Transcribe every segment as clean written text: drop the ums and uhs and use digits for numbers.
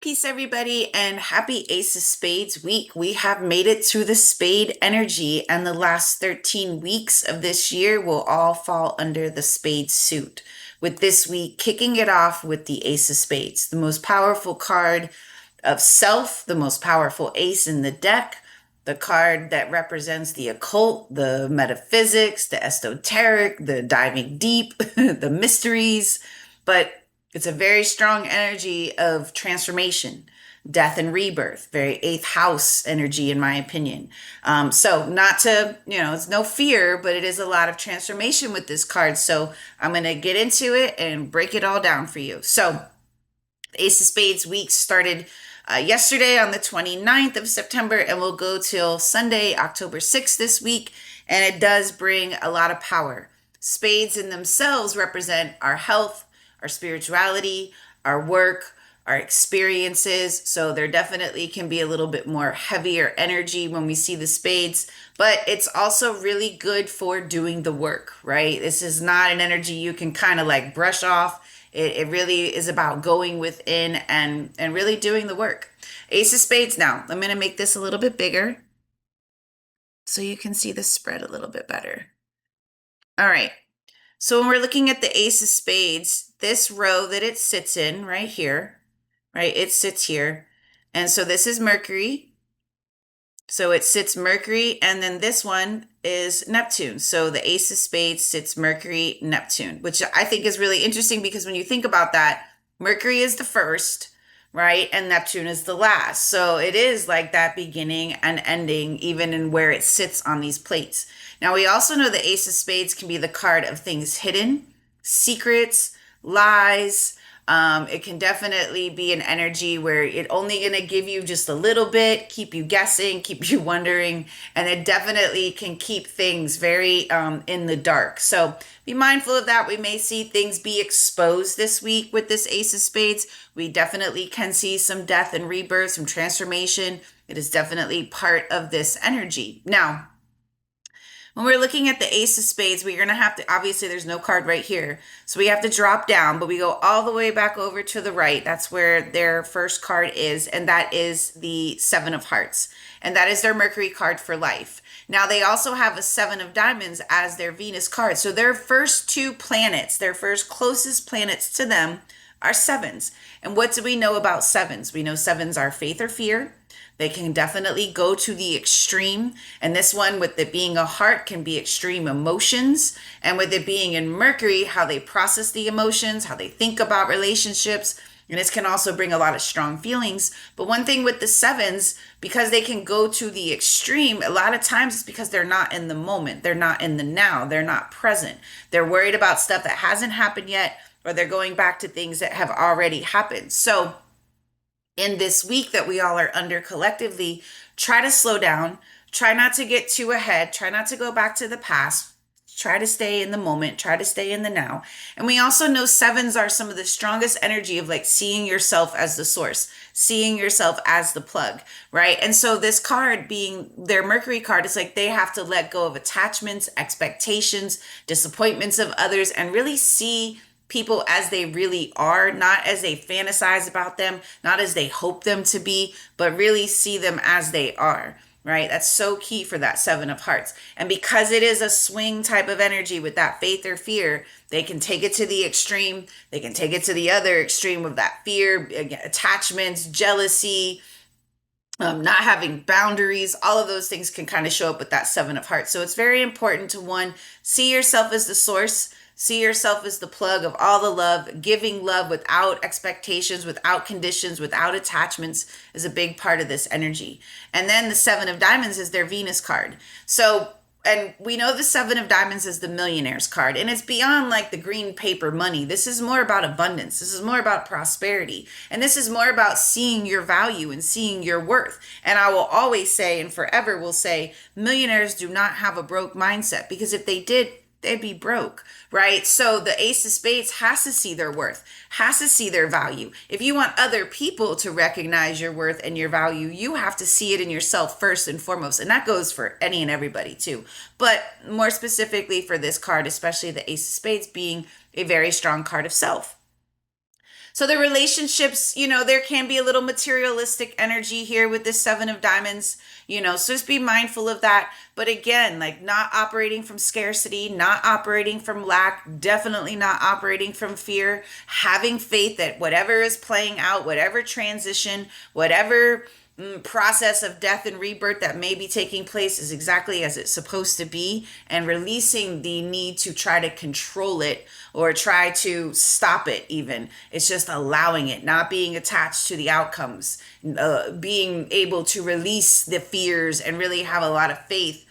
Peace, everybody, and happy Ace of Spades week. We have made it to the spade energy, and the last 13 weeks of this year will all fall under the spade suit. With this week kicking it off with the Ace of Spades, the most powerful card of self, the most powerful ace in the deck, the card that represents the occult, the metaphysics, the esoteric, the diving deep, the mysteries. But it's a very strong energy of transformation, death and rebirth, very eighth house energy, in my opinion. So, not to, it's no fear, but it is a lot of transformation with this card. So, I'm going to get into it and break it all down for you. So, Ace of Spades week started yesterday on the 29th of September and will go till Sunday, October 6th this week. And it does bring a lot of power. Spades in themselves represent our health, our spirituality, our work, our experiences. So there definitely can be a little bit more heavier energy when we see the spades, but it's also really good for doing the work, right? This is not an energy you can kind of like brush off. It really is about going within and really doing the work. Ace of Spades now. I'm going to make this a little bit bigger so you can see the spread a little bit better. All right. So when we're looking at the Ace of Spades, this row that it sits in right here, right? It sits here. And so this is Mercury. So it sits Mercury, and then this one is Neptune. So the Ace of Spades sits Mercury, Neptune, which I think is really interesting because when you think about that, Mercury is the first, right? And Neptune is the last. So it is like that beginning and ending, even in where it sits on these plates. Now, we also know the Ace of Spades can be the card of things hidden, secrets, lies. It can definitely be an energy where it only going to give you just a little bit, keep you guessing, keep you wondering, and it definitely can keep things very in the dark. So be mindful of that. We may see things be exposed this week with this Ace of Spades. We definitely can see some death and rebirth, some transformation. It is definitely part of this energy. Now, when we're looking at the Ace of Spades, we're going to have to, obviously there's no card right here. So we have to drop down, but we go all the way back over to the right. That's where their first card is, and that is the Seven of Hearts. And that is their Mercury card for life. Now they also have a Seven of Diamonds as their Venus card. So their first two planets, their first closest planets to them are sevens. And what do we know about sevens? We know sevens are faith or fear. They can definitely go to the extreme. And this one, with it being a heart, can be extreme emotions. And with it being in Mercury, how they process the emotions, how they think about relationships. And this can also bring a lot of strong feelings. But one thing with the sevens, because they can go to the extreme, a lot of times it's because they're not in the moment. They're not in the now. They're not present. They're worried about stuff that hasn't happened yet, or they're going back to things that have already happened. So in this week that we all are under collectively, try to slow down, try not to get too ahead, try not to go back to the past, try to stay in the moment, try to stay in the now. And we also know sevens are some of the strongest energy of like seeing yourself as the source, seeing yourself as the plug, right? And so this card being their Mercury card, is like they have to let go of attachments, expectations, disappointments of others, and really see people as they really are, not as they fantasize about them, not as they hope them to be, but really see them as they are, right? That's so key for that Seven of Hearts. And because it is a swing type of energy with that faith or fear, they can take it to the extreme. They can take it to the other extreme of that fear, attachments, jealousy, not having boundaries. All of those things can kind of show up with that Seven of Hearts. So it's very important to, one, see yourself as the source. See yourself as the plug of all the love. Giving love without expectations, without conditions, without attachments is a big part of this energy. And then the Seven of Diamonds is their Venus card. So, and we know the Seven of Diamonds is the millionaire's card, and it's beyond like the green paper money. This is more about abundance. This is more about prosperity. And this is more about seeing your value and seeing your worth. And I will always say, and forever will say, millionaires do not have a broke mindset, because if they did, they'd be broke, right? So the Ace of Spades has to see their worth, has to see their value. If you want other people to recognize your worth and your value, you have to see it in yourself first and foremost. And that goes for any and everybody too. But more specifically for this card, especially the Ace of Spades being a very strong card of self. So the relationships, there can be a little materialistic energy here with this Seven of Diamonds, so just be mindful of that. But again, like not operating from scarcity, not operating from lack, definitely not operating from fear, having faith that whatever is playing out, whatever transition, whatever process of death and rebirth that may be taking place is exactly as it's supposed to be, and releasing the need to try to control it or try to stop it. Even it's just allowing it, not being attached to the outcomes, being able to release the fears and really have a lot of faith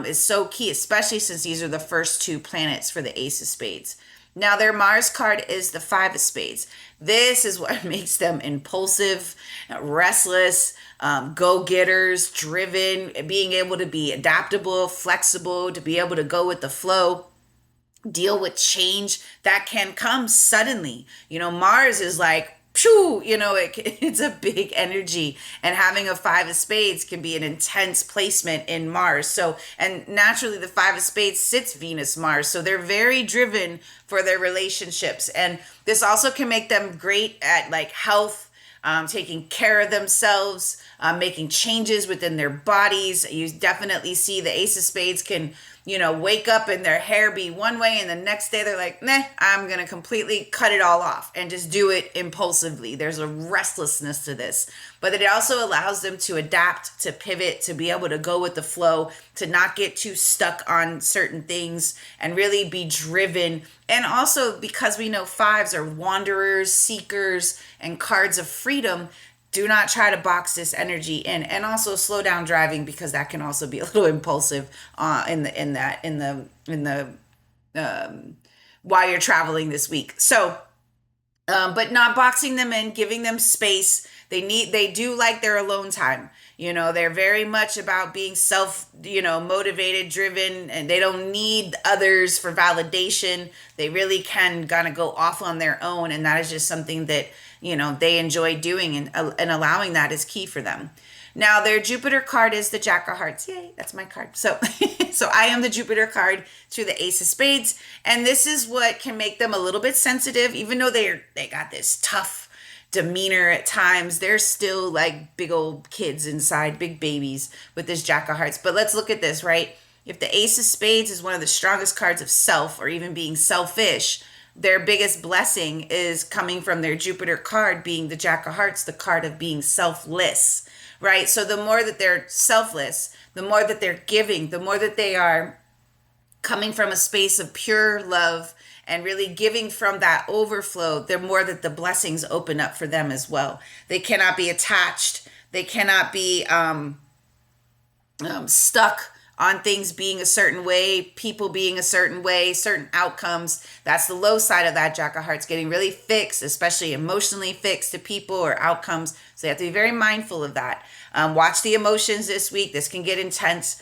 is so key, especially since these are the first two planets for the Ace of Spades. Now, their Mars card is the Five of Spades. This is what makes them impulsive, restless, go-getters, driven, being able to be adaptable, flexible, to be able to go with the flow, deal with change that can come suddenly. Mars is like, phew, it's a big energy, and having a Five of Spades can be an intense placement in Mars. So, and naturally the Five of Spades sits Venus Mars, so they're very driven for their relationships. And this also can make them great at like health, taking care of themselves, making changes within their bodies. You definitely see the Ace of Spades can, wake up and their hair be one way, and the next day they're like, nah, I'm going to completely cut it all off and just do it impulsively. There's a restlessness to this, but it also allows them to adapt, to pivot, to be able to go with the flow, to not get too stuck on certain things and really be driven. And also, because we know fives are wanderers, seekers, and cards of freedom, do not try to box this energy in. And also slow down driving, because that can also be a little impulsive while you're traveling this week. So but not boxing them in, giving them space. They do like their alone time. They're very much about being self, motivated, driven, and they don't need others for validation. They really can kind of go off on their own. And that is just something that, they enjoy doing, and allowing that is key for them. Now, their Jupiter card is the Jack of Hearts. Yay, that's my card. So, so I am the Jupiter card to the Ace of Spades. And this is what can make them a little bit sensitive, even though they got this tough demeanor at times. They're still like big old kids inside, big babies with this Jack of Hearts. But let's look at this, right? If the Ace of Spades is one of the strongest cards of self, or even being selfish, their biggest blessing is coming from their Jupiter card being the Jack of Hearts, the card of being selfless, right? So the more that they're selfless, the more that they're giving, the more that they are coming from a space of pure love and really giving from that overflow, the more that the blessings open up for them as well. They cannot be attached. They cannot be stuck on things being a certain way, people being a certain way, certain outcomes. That's the low side of that Jack of Hearts, getting really fixed, especially emotionally fixed to people or outcomes. So you have to be very mindful of that. Watch the emotions this week. This can get intense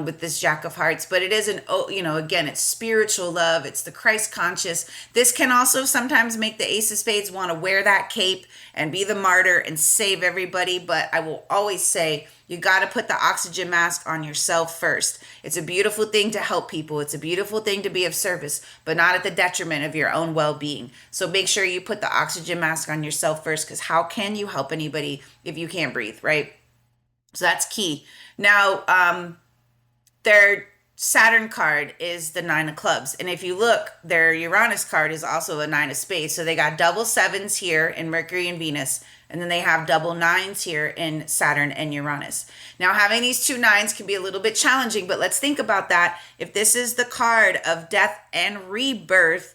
with this Jack of Hearts, but it is again, it's spiritual love. It's the Christ conscious. This can also sometimes make the Ace of Spades want to wear that cape and be the martyr and save everybody. But I will always say, you got to put the oxygen mask on yourself first. It's a beautiful thing to help people. It's a beautiful thing to be of service, but not at the detriment of your own well-being. So make sure you put the oxygen mask on yourself first, because how can you help anybody if you can't breathe, right? So that's key. Now, their Saturn card is the Nine of Clubs. And if you look, their Uranus card is also a Nine of Spades. So they got double sevens here in Mercury and Venus. And then they have double nines here in Saturn and Uranus. Now, having these two nines can be a little bit challenging, but let's think about that. If this is the card of death and rebirth,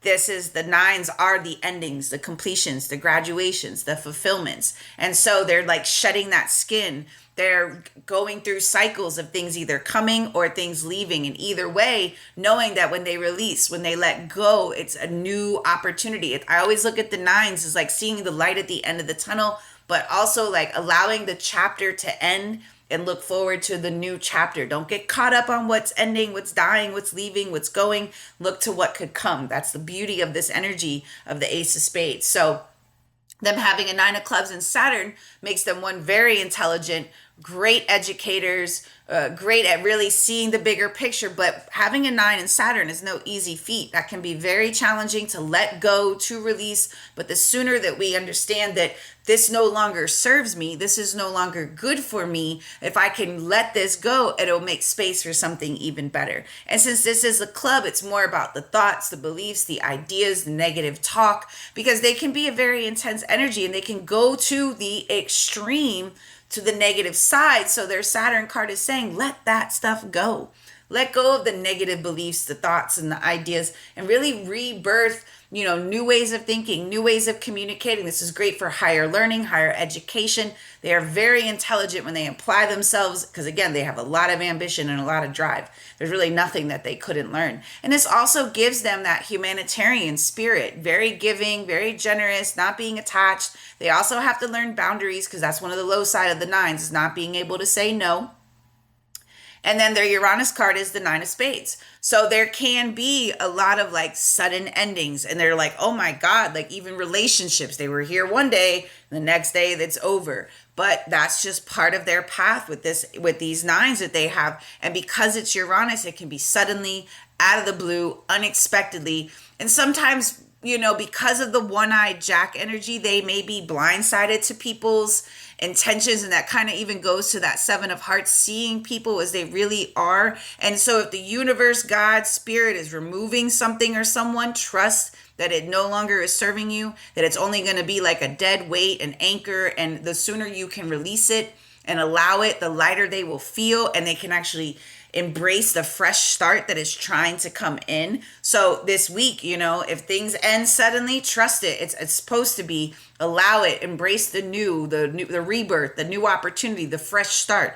the nines are the endings, the completions, the graduations, the fulfillments. And so they're like shedding that skin. They're going through cycles of things either coming or things leaving. And either way, knowing that when they release, when they let go, it's a new opportunity. I always look at the nines as like seeing the light at the end of the tunnel, but also like allowing the chapter to end and look forward to the new chapter. Don't get caught up on what's ending, what's dying, what's leaving, what's going. Look to what could come. That's the beauty of this energy of the Ace of Spades. So them having a Nine of Clubs in Saturn makes them one very intelligent, great educators, great at really seeing the bigger picture. But having a 9 in Saturn is no easy feat. That can be very challenging to let go, to release. But the sooner that we understand that this no longer serves me, this is no longer good for me, if I can let this go, it'll make space for something even better. And since this is a club, it's more about the thoughts, the beliefs, the ideas, the negative talk, because they can be a very intense energy and they can go to the extreme, to the negative side. So their Saturn card is saying, let that stuff go. Let go of the negative beliefs, the thoughts, and the ideas, and really rebirth, new ways of thinking, new ways of communicating. This is great for higher learning, higher education. They are very intelligent when they apply themselves because, again, they have a lot of ambition and a lot of drive. There's really nothing that they couldn't learn. And this also gives them that humanitarian spirit, very giving, very generous, not being attached. They also have to learn boundaries because that's one of the low side of the 9s, is not being able to say no. And then their Uranus card is the 9 of Spades. So there can be a lot of like sudden endings. And they're like, oh my God, like even relationships. They were here one day, the next day that's over. But that's just part of their path with these 9s that they have. And because it's Uranus, it can be suddenly, out of the blue, unexpectedly. And sometimes, because of the one-eyed Jack energy, they may be blindsided to people's intentions, and that kind of even goes to that 7 of Hearts, seeing people as they really are. And so if the universe, God, spirit is removing something or someone, trust that it no longer is serving you, that it's only going to be like a dead weight, an anchor, and the sooner you can release it and allow it, the lighter they will feel, and they can actually embrace the fresh start that is trying to come in. So this week, if things end suddenly, trust it. It's supposed to be. Allow it. Embrace the new, the rebirth, the new opportunity, the fresh start.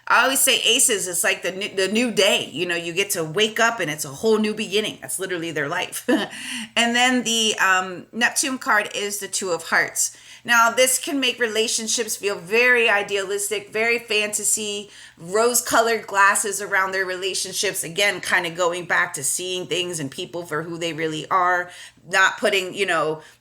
I always say aces, it's like the new day. You get to wake up and it's a whole new beginning. That's literally their life. And then the Neptune card is the 2 of Hearts. Now, this can make relationships feel very idealistic, very fantasy, rose-colored glasses around their relationships. Again, kind of going back to seeing things and people for who they really are, not putting,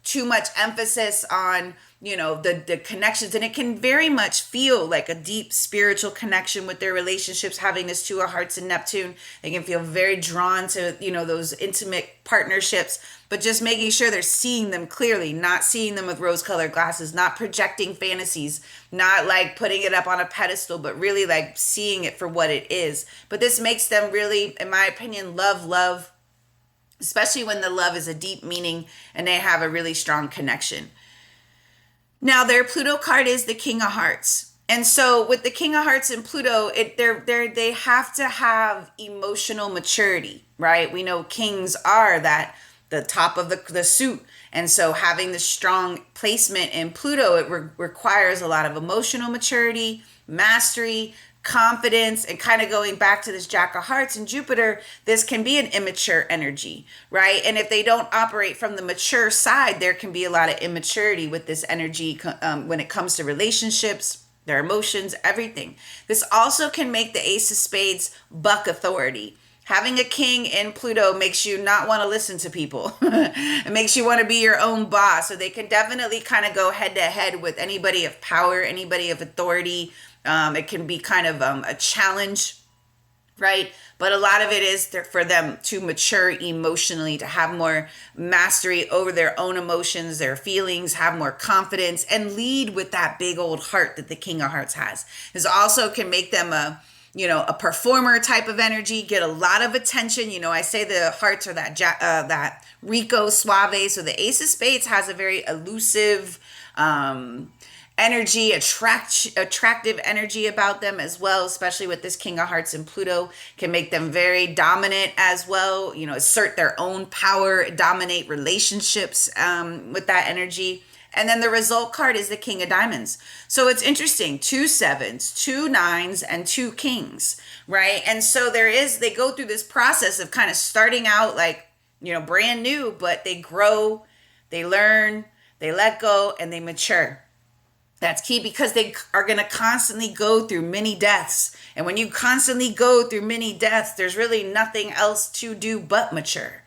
too much emphasis on, the connections. And it can very much feel like a deep spiritual connection with their relationships, having this 2 of Hearts and Neptune. They can feel very drawn to, those intimate partnerships, but just making sure they're seeing them clearly, not seeing them with rose-colored glasses, not projecting fantasies, not like putting it up on a pedestal, but really like seeing it for what it is. But this makes them really, in my opinion, love, especially when the love is a deep meaning and they have a really strong connection. Now, their Pluto card is the King of Hearts. And so with the King of Hearts and Pluto, they have to have emotional maturity, right? We know kings are the top of the suit. And so having the strong placement in Pluto, it requires a lot of emotional maturity, mastery, confidence, and kind of going back to this Jack of Hearts and Jupiter, this can be an immature energy, right? And if they don't operate from the mature side, there can be a lot of immaturity with this energy when it comes to relationships, their emotions, everything. This also can make the Ace of Spades buck authority. Having a king in Pluto makes you not want to listen to people. It makes you want to be your own boss. So they can definitely kind of go head to head with anybody of power, anybody of authority. It can be kind of a challenge, right? But a lot of it is for them to mature emotionally, to have more mastery over their own emotions, their feelings, have more confidence, and lead with that big old heart that the King of Hearts has. This also can make them a performer type of energy, get a lot of attention. I say the hearts are that Rico Suave. So the Ace of Spades has a very elusive energy, attractive energy about them as well, especially with this King of Hearts and Pluto, can make them very dominant as well, assert their own power, dominate relationships with that energy. And then the result card is the King of Diamonds. So it's interesting, 2 7s, 2 9s, and 2 kings, right? And so they go through this process of kind of starting out like, brand new, but they grow, they learn, they let go, and they mature. That's key because they are going to constantly go through many deaths. And when you constantly go through many deaths, there's really nothing else to do but mature,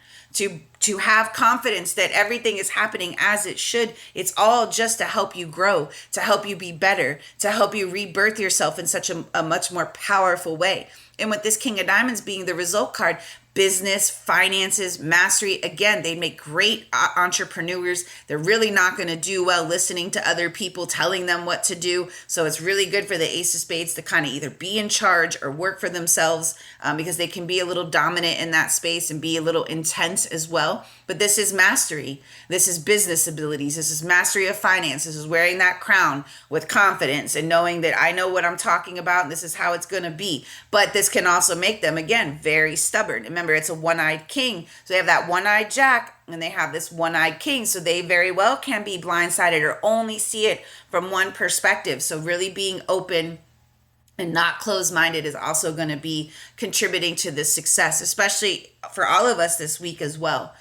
to have confidence that everything is happening as it should. It's all just to help you grow, to help you be better, to help you rebirth yourself in such a much more powerful way. And with this King of Diamonds being the result card, business, finances, mastery, again, they make great entrepreneurs. They're really not going to do well listening to other people telling them what to do. So it's really good for the Ace of Spades to kind of either be in charge or work for themselves, because they can be a little dominant in that space and be a little intense as well. But this is mastery. This is business abilities. This is mastery of finance. This is wearing that crown with confidence and knowing that I know what I'm talking about and this is how it's going to be. But this can also make them, again, very stubborn. Remember, it's a one-eyed king. So they have that one-eyed jack and they have this one-eyed king. So they very well can be blindsided or only see it from one perspective. So really being open and not closed-minded is also going to be contributing to this success, especially for all of us this week as well.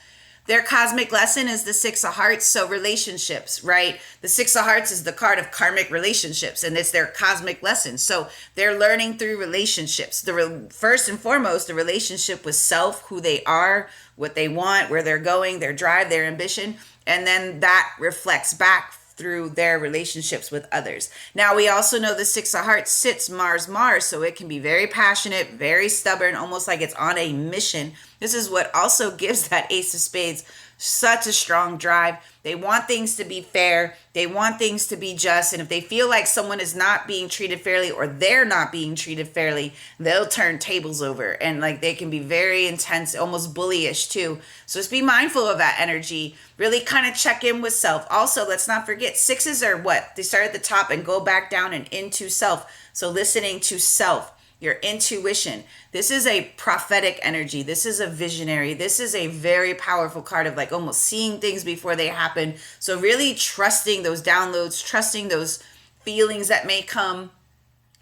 Their cosmic lesson is the Six of Hearts, so relationships, right? The Six of Hearts is the card of karmic relationships, and it's their cosmic lesson. So they're learning through relationships. First and foremost, the relationship with self, who they are, what they want, where they're going, their drive, their ambition, and then that reflects back through their relationships with others. Now, we also know the Six of Hearts sits Mars, so it can be very passionate, very stubborn, almost like it's on a mission. This is what also gives that Ace of Spades such a strong drive. They want things to be fair. They want things to be just. And if they feel like someone is not being treated fairly or they're not being treated fairly, they'll turn tables over. And like they can be very intense, almost bullyish too. So just be mindful of that energy. Really kind of check in with self. Also, let's not forget, sixes are what? They start at the top and go back down and into self. So listening to self. Your intuition. This is a prophetic energy. This is a visionary. This is a very powerful card of like almost seeing things before they happen. So really trusting those downloads, trusting those feelings that may come,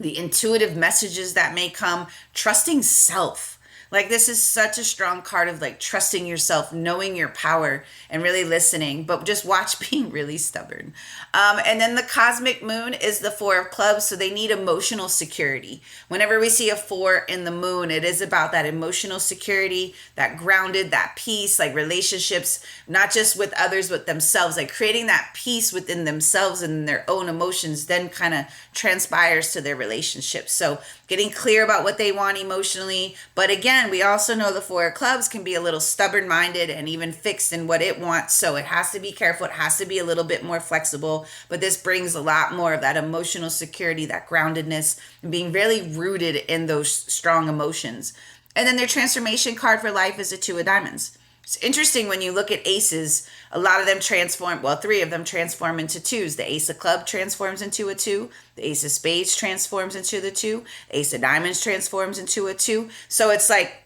the intuitive messages that may come, trusting self. Like this is such a strong card of like trusting yourself, knowing your power and really listening, but just watch being really stubborn. And then the cosmic moon is the Four of Clubs. So they need emotional security. Whenever we see a four in the moon, it is about that emotional security, that grounded, that peace, like relationships, not just with others, but themselves, like creating that peace within themselves and their own emotions then kind of transpires to their relationships. So getting clear about what they want emotionally. But again, we also know the Four of Clubs can be a little stubborn-minded and even fixed in what it wants. So it has to be careful. It has to be a little bit more flexible. But this brings a lot more of that emotional security, that groundedness, and being really rooted in those strong emotions. And then their transformation card for life is a Two of Diamonds. It's interesting when you look at aces, a lot of them transform, well, three of them transform into twos. The Ace of Clubs transforms into a two. The Ace of Spades transforms into the two. Ace of Diamonds transforms into a two. So it's like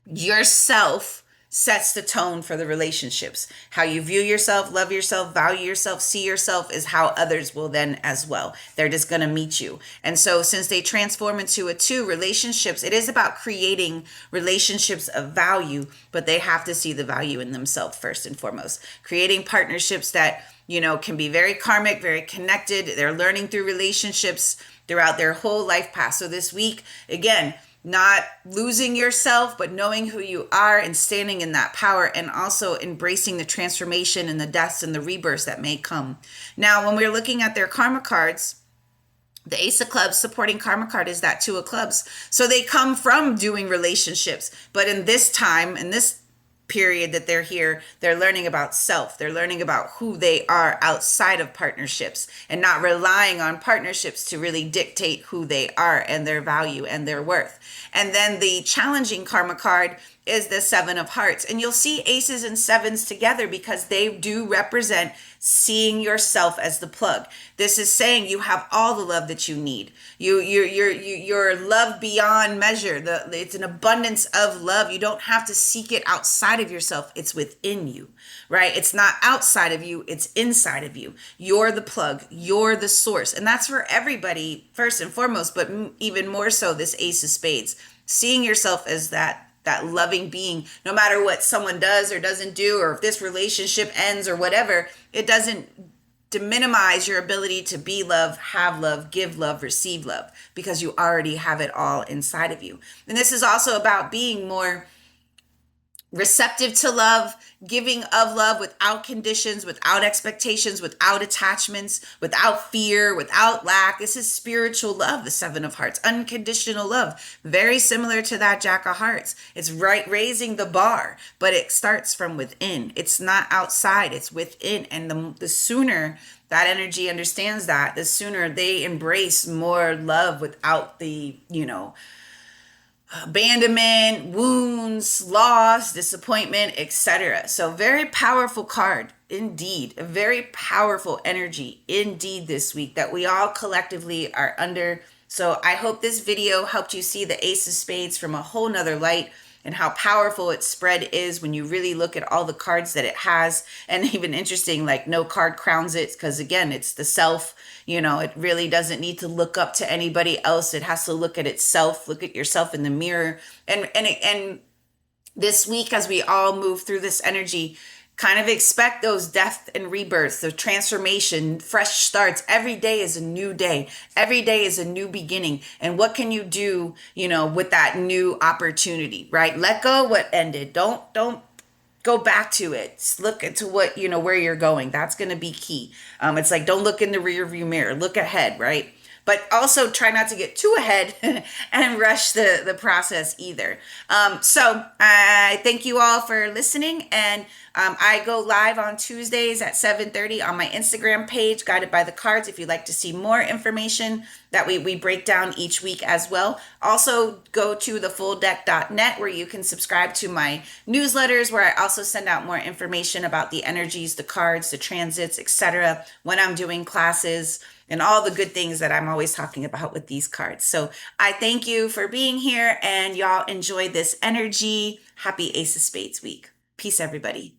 yourself sets the tone for the relationships. How you view yourself, love yourself, value yourself, see yourself is how others will then as well. They're just going to meet you. And so since they transform into a two, relationships, it is about creating relationships of value, but they have to see the value in themselves first and foremost. Creating partnerships that, you know, can be very karmic, very connected. They're learning through relationships throughout their whole life path. So this week, again, not losing yourself, but knowing who you are and standing in that power and also embracing the transformation and the deaths and the rebirths that may come. Now, when we're looking at their karma cards, the Ace of Clubs supporting karma card is that Two of Clubs. So they come from doing relationships, but in this time, in this period that they're here, they're learning about self. They're learning about who they are outside of partnerships and not relying on partnerships to really dictate who they are and their value and their worth. And then the challenging karma card is the Seven of Hearts. And you'll see aces and sevens together because they do represent seeing yourself as the plug. This is saying you have all the love that you need. You're loved beyond measure. It's an abundance of love. You don't have to seek it outside of yourself. It's within you, right? It's not outside of you. It's inside of you. You're the plug. You're the source. And that's for everybody, first and foremost, but even more so this Ace of Spades. Seeing yourself as that loving being, no matter what someone does or doesn't do, or if this relationship ends or whatever, it doesn't minimize your ability to be love, have love, give love, receive love, because you already have it all inside of you. And this is also about being more receptive to love, giving of love without conditions, without expectations, without attachments, without fear, without lack. This is spiritual love, the Seven of Hearts, unconditional love. Very similar to that Jack of Hearts. It's right raising the bar, but it starts from within. It's not outside, it's within. And the sooner that energy understands that, the sooner they embrace more love without the, abandonment, wounds, loss, disappointment, etc. So, very powerful card indeed, a very powerful energy indeed this week that we all collectively are under. So, I hope this video helped you see the Ace of Spades from a whole nother light, and how powerful its spread is when you really look at all the cards that it has. And even interesting, like no card crowns it, because again, it's the self. It really doesn't need to look up to anybody else. It has to look at itself, look at yourself in the mirror. And this week, as we all move through this energy, kind of expect those death and rebirths, the transformation, fresh starts. Every day is a new day. Every day is a new beginning. And what can you do, with that new opportunity, right? Let go what ended. Don't go back to it. Look into what, where you're going. That's going to be key. It's like, don't look in the rear view mirror, look ahead, right? But also try not to get too ahead and rush the process either. So I thank you all for listening. And I go live on Tuesdays at 7:30 on my Instagram page, Guided by the Cards, if you'd like to see more information that we break down each week as well. Also, go to thefulldeck.net where you can subscribe to my newsletters, where I also send out more information about the energies, the cards, the transits, etc. when I'm doing classes, and all the good things that I'm always talking about with these cards. So I thank you for being here, and y'all enjoy this energy. Happy Ace of Spades week. Peace, everybody.